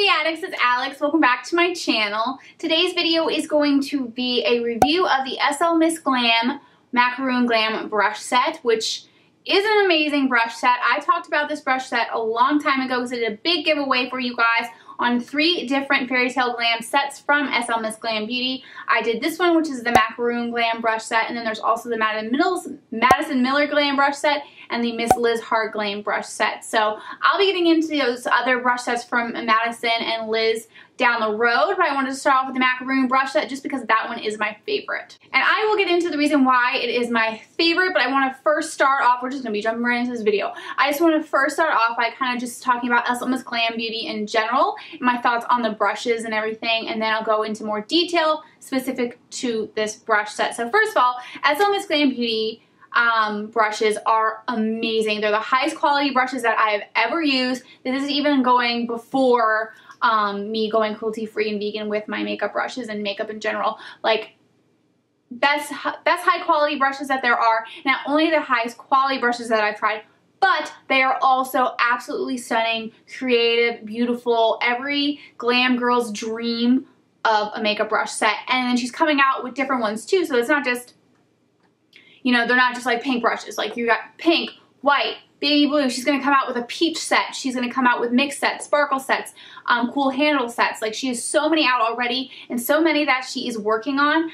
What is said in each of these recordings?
Hey addicts, it's Alex. Welcome back to my channel. Today's video is going to be a review of the slmissglambeauty Macaron Glam brush set, which is an amazing brush set. I talked about this brush set a long time ago because I did a big giveaway for you guys on 3 different Fairy Tale Glam sets from slmissglambeauty. I did this one, which is the Macaron Glam brush set, and then there's also the Madison Miller Glam brush set and the Miss Liz Hart Glam brush set. So I'll be getting into those other brush sets from Madison and Liz down the road, but I wanted to start off with the Macaron brush set just because that one is my favorite. And I will get into the reason why it is my favorite, but I want to first start off, we're just going to be jumping right into this video. I just want to first start off by kind of just talking about slmissglambeauty in general, and my thoughts on the brushes and everything, and then I'll go into more detail specific to this brush set. So first of all, slmissglambeauty brushes are amazing. They're the highest quality brushes that I have ever used. This is even going before me going cruelty-free and vegan with my makeup brushes and makeup in general. Like, best high quality brushes that there are. Not only the highest quality brushes that I've tried, but they are also absolutely stunning, creative, beautiful, every glam girl's dream of a makeup brush set. And then she's coming out with different ones too, so it's not just, you know, they're not just like pink brushes. Like, you got pink, white, baby blue. She's going to come out with a peach set. She's going to come out with mix sets, sparkle sets, cool handle sets. Like, she has so many out already, and so many that she is working on.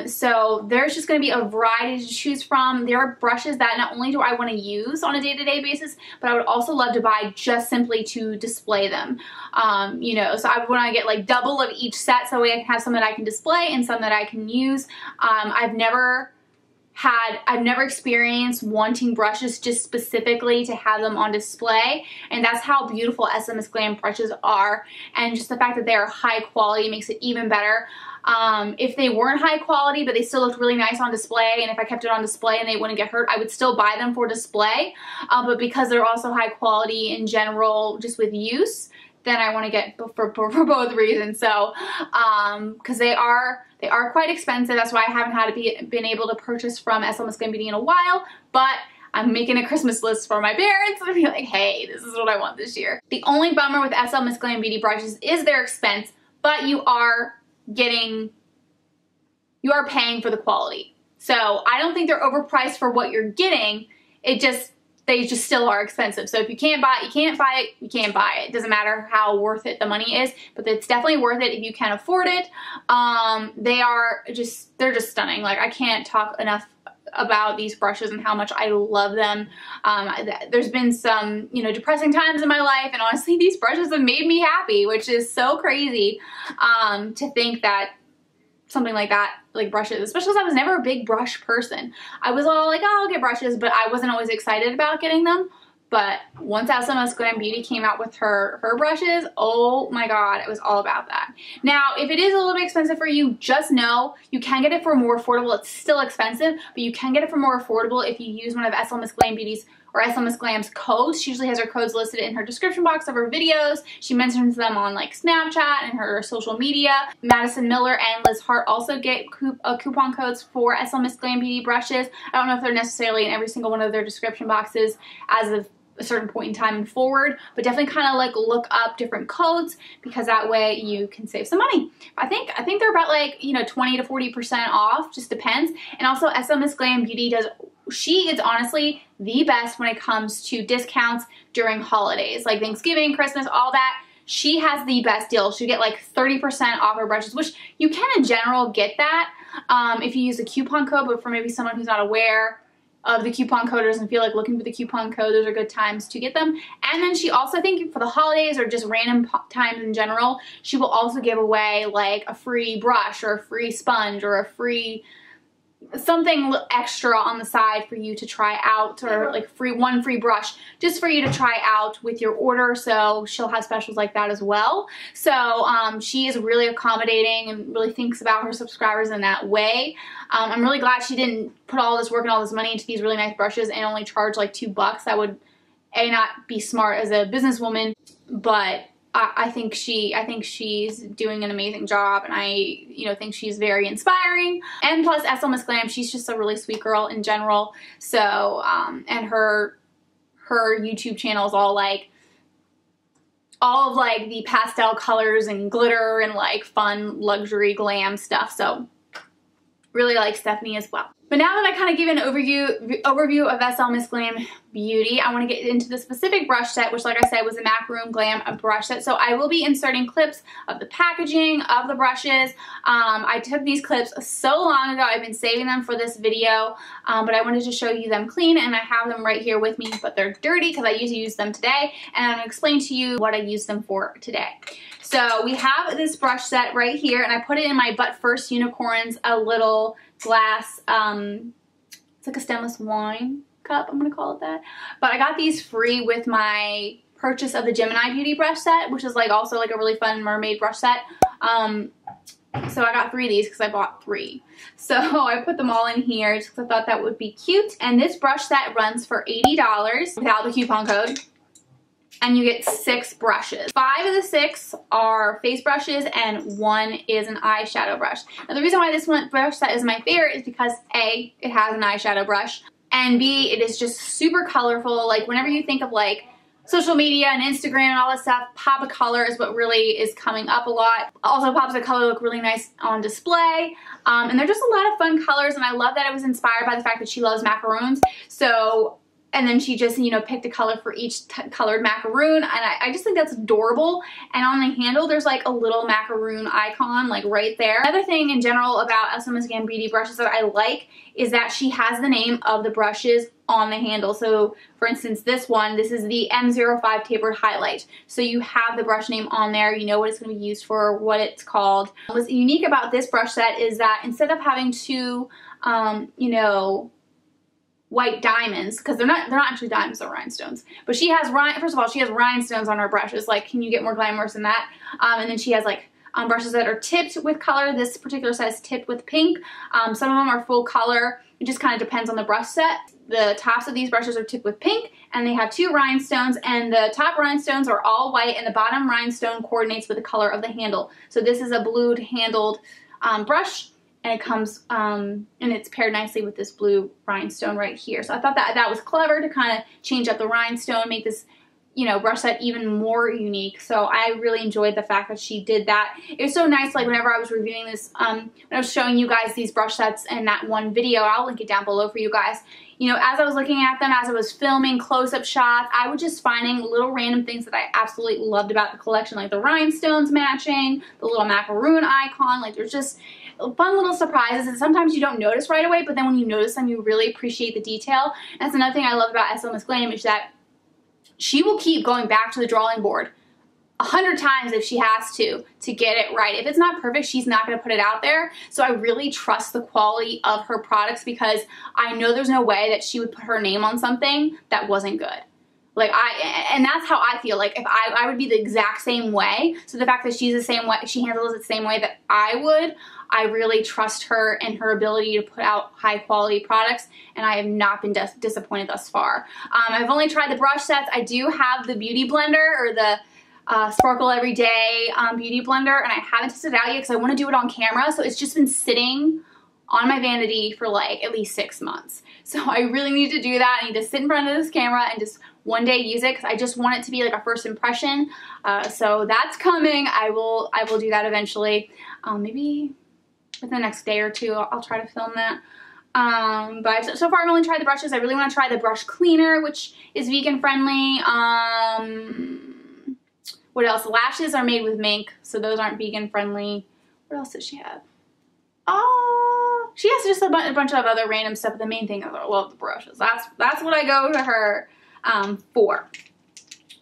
So there's just going to be a variety to choose from. There are brushes that not only do I want to use on a day-to-day basis, but I would also love to buy just simply to display them. You know, so I want to get like double of each set so I can have some that I can display and some that I can use. I've never experienced wanting brushes just specifically to have them on display, and that's how beautiful slmissglam brushes are, and just the fact that they are high quality makes it even better. If they weren't high quality but they still looked really nice on display, and if I kept it on display and they wouldn't get hurt, I would still buy them for display, but because they're also high quality in general just with use, then I want to get for both reasons. So because they are quite expensive. That's why I haven't been able to purchase from slmissglambeauty in a while, but I'm making a Christmas list for my parents and be like, hey, this is what I want this year. The only bummer with slmissglambeauty brushes is their expense, but you are paying for the quality. So I don't think they're overpriced for what you're getting. They just still are expensive. So if you can't buy it, you can't buy it, you can't buy it. It doesn't matter how worth it the money is, but it's definitely worth it if you can afford it. They're just stunning. Like, I can't talk enough about these brushes and how much I love them. There's been some, you know, depressing times in my life, and honestly, these brushes have made me happy, which is so crazy to think that something like that, like brushes, especially because I was never a big brush person. I was all like, oh, I'll get brushes, but I wasn't always excited about getting them. But once slmissglambeauty came out with her brushes, oh my god, it was all about that. Now, if it is a little bit expensive for you, just know you can get it for more affordable. It's still expensive, but you can get it for more affordable if you use one of slmissglambeauty's or slmissglam's codes. She usually has her codes listed in her description box of her videos. She mentions them on like Snapchat and her social media. Madison Miller and Liz Hart also get coupon codes for slmissglambeauty brushes. I don't know if they're necessarily in every single one of their description boxes as of a certain point in time and forward, but definitely kind of like look up different codes, because that way you can save some money. I think they're about like, you know, 20 to 40% off, just depends. And also slmissglambeauty she is honestly the best when it comes to discounts during holidays, like Thanksgiving, Christmas, all that. She has the best deal. She'll get like 30% off her brushes, which you can in general get that if you use a coupon code, but for maybe someone who's not aware of the coupon code or doesn't feel like looking for the coupon code, those are good times to get them. And then she also, I think for the holidays or just random times in general, she will also give away like a free brush or a free sponge or a free something extra on the side for you to try out, or like one free brush just for you to try out with your order. So she'll have specials like that as well. So she is really accommodating and really thinks about her subscribers in that way. I'm really glad she didn't put all this work and all this money into these really nice brushes and only charge like $2. That would not be smart as a businesswoman, but I think she's doing an amazing job, and I think she's very inspiring. And plus slmissglam, she's just a really sweet girl in general. So and her YouTube channel is all like all of like the pastel colors and glitter and like fun luxury glam stuff. So really like Stephanie as well. But now that I kind of give an overview of SL Miss Glam Beauty, I want to get into the specific brush set, which like I said was a Macaron Glam brush set. So I will be inserting clips of the packaging of the brushes. I took these clips so long ago. I've been saving them for this video, but I wanted to show you them clean, and I have them right here with me, but they're dirty because I used to use them today, and I'm going to explain to you what I used them for today. So we have this brush set right here, and I put it in my But First Unicorns, a little glass, it's like a stemless wine cup, I'm gonna call it that. But I got these free with my purchase of the Gemini Beauty brush set, which is like also like a really fun mermaid brush set. So I got 3 of these because I bought 3. So I put them all in here just because I thought that would be cute. And this brush set runs for $80 without the coupon code. And you get 6 brushes. 5 of the 6 are face brushes and 1 is an eyeshadow brush. Now the reason why this brush set is my favorite is because A, it has an eyeshadow brush, and B, it is just super colorful. Like whenever you think of like social media and Instagram and all that stuff, pop of color is what really is coming up a lot. Also pops of color look really nice on display. And they're just a lot of fun colors, and I love that it was inspired by the fact that she loves macarons. So, and then she just, you know, picked a color for each colored macaroon, and I just think that's adorable. And on the handle, there's like a little macaroon icon like right there. Another thing in general about SL Miss Glam Beauty brushes that I like is that she has the name of the brushes on the handle. So for instance, this is the M05 Tapered Highlight. So you have the brush name on there, you know what it's going to be used for, what it's called. What's unique about this brush set is that instead of having 2, you know, white diamonds, because they're not actually diamonds, they're rhinestones. But she has, first of all, she has rhinestones on her brushes. Like, can you get more glamorous than that? And then she has like brushes that are tipped with color. This particular set is tipped with pink. Some of them are full color. It just kind of depends on the brush set. The tops of these brushes are tipped with pink, and they have 2 rhinestones, and the top rhinestones are all white, and the bottom rhinestone coordinates with the color of the handle. So this is a blued handled brush, and it comes, and it's paired nicely with this blue rhinestone right here. So I thought that was clever to kind of change up the rhinestone, make this, you know, brush set even more unique. So I really enjoyed the fact that she did that. It was so nice, like whenever I was reviewing this, when I was showing you guys these brush sets in that one video, I'll link it down below for you guys. You know, as I was looking at them, as I was filming close-up shots, I was just finding little random things that I absolutely loved about the collection, like the rhinestones matching, the little macaroon icon. Like, there's just fun little surprises, and sometimes you don't notice right away, but then when you notice them, you really appreciate the detail. And that's another thing I love about SL Miss Glam, is that she will keep going back to the drawing board 100 times if she has to get it right. If it's not perfect, she's not going to put it out there. So I really trust the quality of her products, because I know there's no way that she would put her name on something that wasn't good. Like, and that's how I feel. Like, if I would be the exact same way. So the fact that she's the same way, she handles it the same way that I would, I really trust her and her ability to put out high quality products, and I have not been disappointed thus far. I've only tried the brush sets. I do have the Beauty Blender, or the Sparkle Everyday Beauty Blender, and I haven't tested it out yet because I want to do it on camera. So it's just been sitting on my vanity for like at least 6 months. So I really need to do that. I need to sit in front of this camera and just one day use it, because I just want it to be like a first impression. So that's coming. I will do that eventually. Maybe within the next day or 2, I'll try to film that. But so far I've only tried the brushes. I really want to try the brush cleaner, which is vegan friendly. What else? Lashes are made with mink, so those aren't vegan friendly. What else does she have? Oh, she has just a bunch of other random stuff, but the main thing is I love the brushes. That's what I go to her for.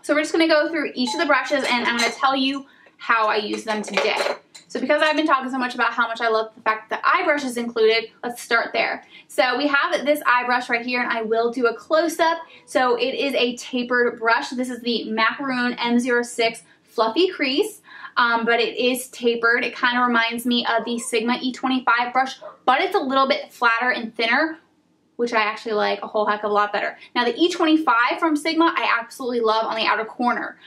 So we're just going to go through each of the brushes, and I'm going to tell you how I use them today. So because I've been talking so much about how much I love the fact that the eye brush is included, let's start there. So we have this eye brush right here, and I will do a close-up. So it is a tapered brush. This is the Macaron M06 Fluffy Crease. But it is tapered. It kind of reminds me of the Sigma E25 brush, but it's a little bit flatter and thinner, which I actually like a whole heck of a lot better. Now the E25 from Sigma, I absolutely love on the outer corner.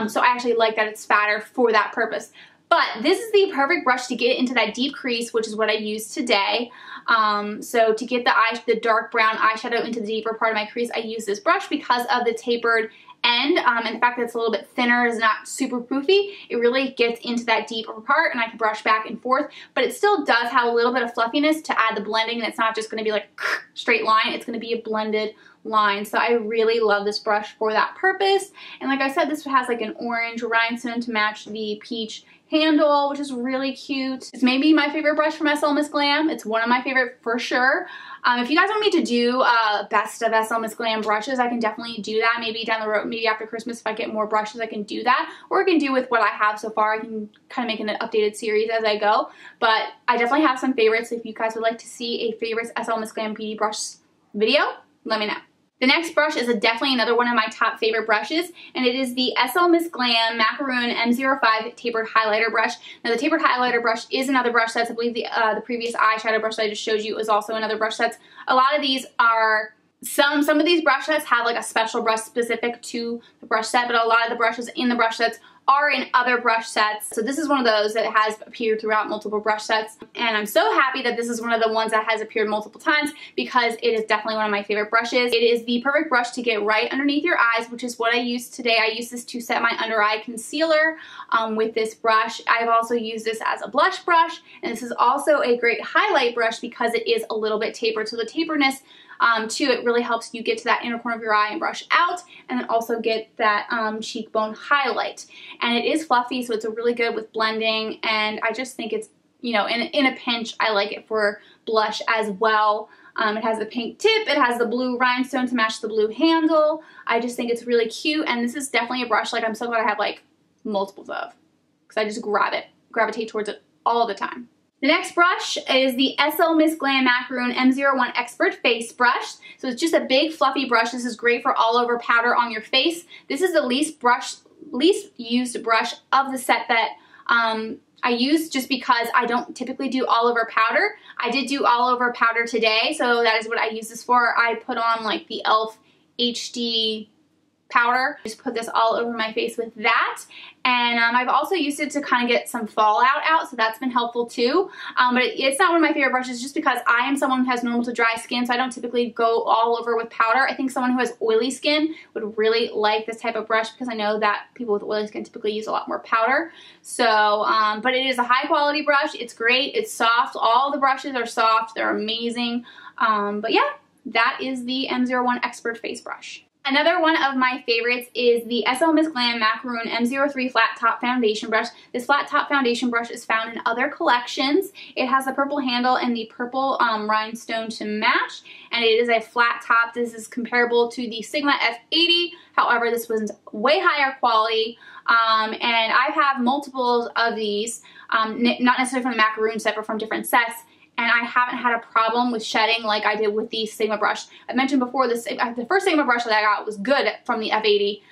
So I actually like that it's fatter for that purpose. But this is the perfect brush to get into that deep crease, which is what I use today. So to get the dark brown eyeshadow into the deeper part of my crease, I use this brush because of the tapered end, and the fact that it's a little bit thinner is not super poofy. It really gets into that deeper part, and I can brush back and forth, but it still does have a little bit of fluffiness to add the blending, and it's not just going to be like straight line. It's going to be a blended line. So I really love this brush for that purpose. And like I said, this has like an orange rhinestone to match the peach handle, which is really cute. It's maybe my favorite brush from SL Miss Glam. It's one of my favorite for sure. If you guys want me to do best of SL Miss Glam brushes, I can definitely do that. Maybe down the road, maybe after Christmas, if I get more brushes, I can do that. Or I can do with what I have so far. I can kind of make an updated series as I go. But I definitely have some favorites. If you guys would like to see a favorites SL Miss Glam beauty brush video, let me know. The next brush is definitely another one of my top favorite brushes, and it is the SL Miss Glam Macaron M05 Tapered Highlighter Brush. Now the Tapered Highlighter Brush is another brush sets. I believe the previous eyeshadow brush that I just showed you is also another brush sets. A lot of these are, some of these brush sets have like a special brush specific to the brush set, but a lot of the brushes in the brush sets are in other brush sets. So this is one of those that has appeared throughout multiple brush sets, and I'm so happy that this is one of the ones that has appeared multiple times because it is definitely one of my favorite brushes. It is the perfect brush to get right underneath your eyes, which is what I used today. I used this to set my under eye concealer with this brush. I've also used this as a blush brush, and this is also a great highlight brush because it is a little bit tapered. So the taperness to it really helps you get to that inner corner of your eye and brush out, and then also get that cheekbone highlight. And it is fluffy, so it's a really good with blending, and I just think it's, you know, in a pinch, I like it for blush as well. It has the pink tip, it has the blue rhinestone to match the blue handle. I just think it's really cute, and this is definitely a brush like I'm so glad I have like multiples of, because I just gravitate towards it all the time. The next brush is the SL Miss Glam Macaron M01 Expert Face Brush. So it's just a big fluffy brush. This is great for all over powder on your face. This is the least used brush of the set that I use, just because I don't typically do all over powder. I did do all over powder today, so that is what I use this for. I put on like the e.l.f. HD powder. Just put this all over my face with that, and I've also used it to kind of get some fallout out, so that's been helpful too. But it's not one of my favorite brushes just because I am someone who has normal to dry skin, so I don't typically go all over with powder. I think someone who has oily skin would really like this type of brush because I know that people with oily skin typically use a lot more powder. So, but it is a high quality brush. It's great. It's soft. All the brushes are soft. They're amazing. But yeah, that is the M01 Expert Face Brush. Another one of my favorites is the SL Miss Glam Macaron M03 Flat Top Foundation Brush. This flat top foundation brush is found in other collections. It has the purple handle and the purple rhinestone to match, and it is a flat top. This is comparable to the Sigma F80. However, this was way higher quality, and I have multiples of these, not necessarily from the Macaron set, but from different sets. And I haven't had a problem with shedding like I did with the Sigma brush. I mentioned before, the first Sigma brush that I got was good from the F80,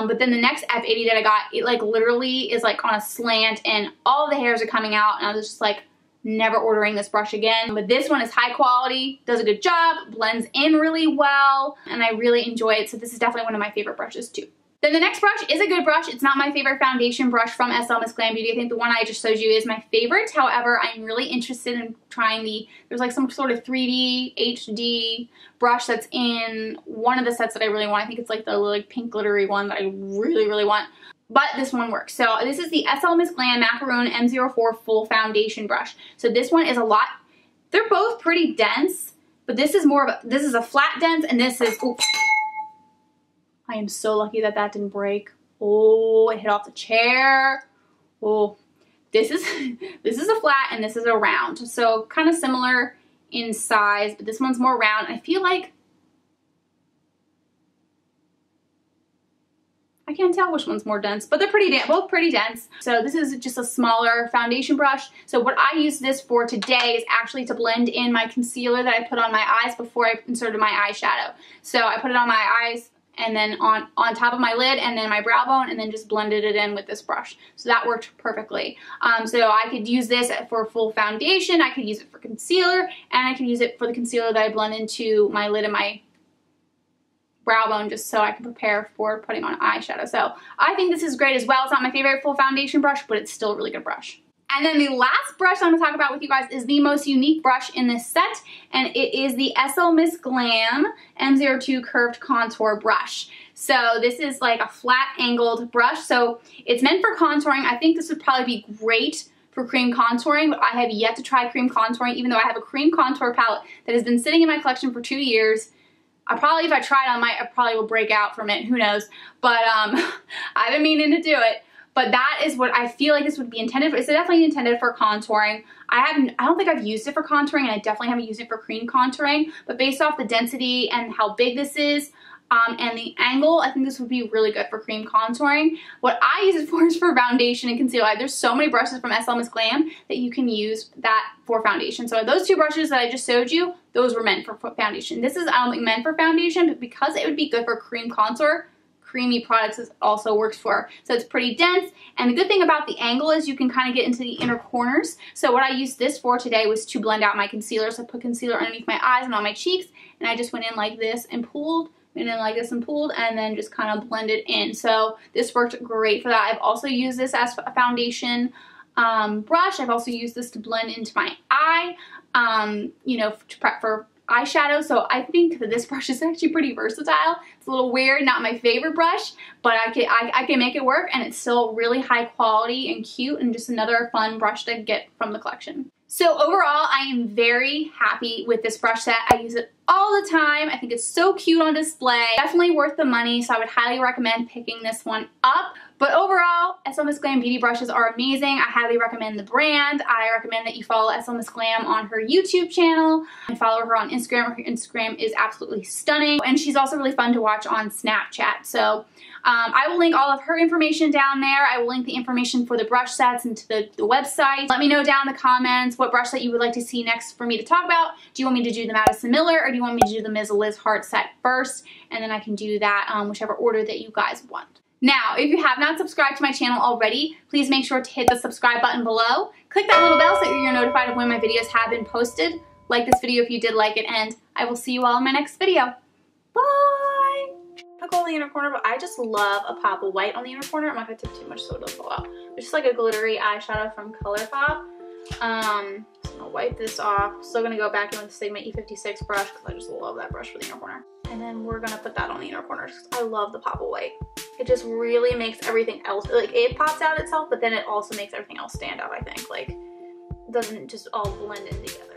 but then the next F80 that I got, it like literally is like on a slant and all the hairs are coming out, and I was just like, never ordering this brush again. But this one is high quality, does a good job, blends in really well, and I really enjoy it. So this is definitely one of my favorite brushes too. Then the next brush is a good brush. It's not my favorite foundation brush from SL Miss Glam Beauty. I think the one I just showed you is my favorite. However, I'm really interested in trying there's like some sort of 3D HD brush that's in one of the sets that I really want. I think it's like the like pink glittery one that I really, really want. But this one works. So this is the SL Miss Glam Macaron M04 Full Foundation Brush. So this one is a lot, they're both pretty dense, but this is more of a, this is a flat dense, and this is, oops. I am so lucky that that didn't break. Oh, it hit off the chair. Oh, this is a flat and this is a round. So kind of similar in size, but this one's more round. I feel like, I can't tell which one's more dense, but they're both pretty dense. So this is just a smaller foundation brush. So what I use this for today is actually to blend in my concealer that I put on my eyes before I inserted my eyeshadow. So I put it on my eyes, and then on top of my lid, and then my brow bone, and then just blended it in with this brush. So that worked perfectly. So I could use this for full foundation, I could use it for concealer, and I could use it for the concealer that I blend into my lid and my brow bone, just so I can prepare for putting on eyeshadow. So I think this is great as well. It's not my favorite full foundation brush, but it's still a really good brush. And then the last brush I'm going to talk about with you guys is the most unique brush in this set, and it is the slmissglam M02 Curved Contour Brush. So this is like a flat angled brush, so it's meant for contouring. I think this would probably be great for cream contouring, but I have yet to try cream contouring, even though I have a cream contour palette that has been sitting in my collection for 2 years. If I tried it, I probably will break out from it, who knows, but I've been meaning to do it. But that is what I feel like this would be intended for. It's definitely intended for contouring. I don't think I've used it for contouring, and I definitely haven't used it for cream contouring, but based off the density and how big this is, and the angle, I think this would be really good for cream contouring. What I use it for is for foundation and concealer. There's so many brushes from slmissglam that you can use that for foundation. So those two brushes that I just showed you, those were meant for foundation. This is, I don't think, meant for foundation, but because it would be good for cream contour, creamy products this also works for. So it's pretty dense, and the good thing about the angle is you can kind of get into the inner corners. So what I used this for today was to blend out my concealer. So I put concealer underneath my eyes and on my cheeks, and I just went in like this and pulled, and then like this and pulled, and then just kind of blended in. So this worked great for that. I've also used this as a foundation brush. I've also used this to blend into my eye, you know, to prep for eyeshadow. So I think that this brush is actually pretty versatile. It's a little weird, not my favorite brush, but I can make it work, and it's still really high quality and cute, and just another fun brush to get from the collection. So overall, I am very happy with this brush set. I use it all the time. I think it's so cute on display. Definitely worth the money, so I would highly recommend picking this one up. But overall, slmissglam beauty brushes are amazing. I highly recommend the brand. I recommend that you follow slmissglam on her YouTube channel and follow her on Instagram. Her Instagram is absolutely stunning, and she's also really fun to watch on Snapchat. So I will link all of her information down there. I will link the information for the brush sets and to the website. Let me know down in the comments what brush set you would like to see next for me to talk about. Do you want me to do the Madison Miller, or do you want me to do the Ms. Liz Hart set first? And then I can do that whichever order that you guys want. Now, if you have not subscribed to my channel already, please make sure to hit the subscribe button below. Click that little bell so you're notified of when my videos have been posted. Like this video if you did like it, and I will see you all in my next video. Bye! I'll go on the inner corner, but I just love a pop of white on the inner corner. I'm not going to tip too much so it doesn't fall out. It's just like a glittery eyeshadow from ColourPop. So I'm going to wipe this off. Still going to go back in with the Sigma E56 brush because I just love that brush for the inner corner. And then we're going to put that on the inner corner because I love the pop of white. It just really makes everything else, like it pops out itself, but then it also makes everything else stand out, I think. Like, it doesn't just all blend in together.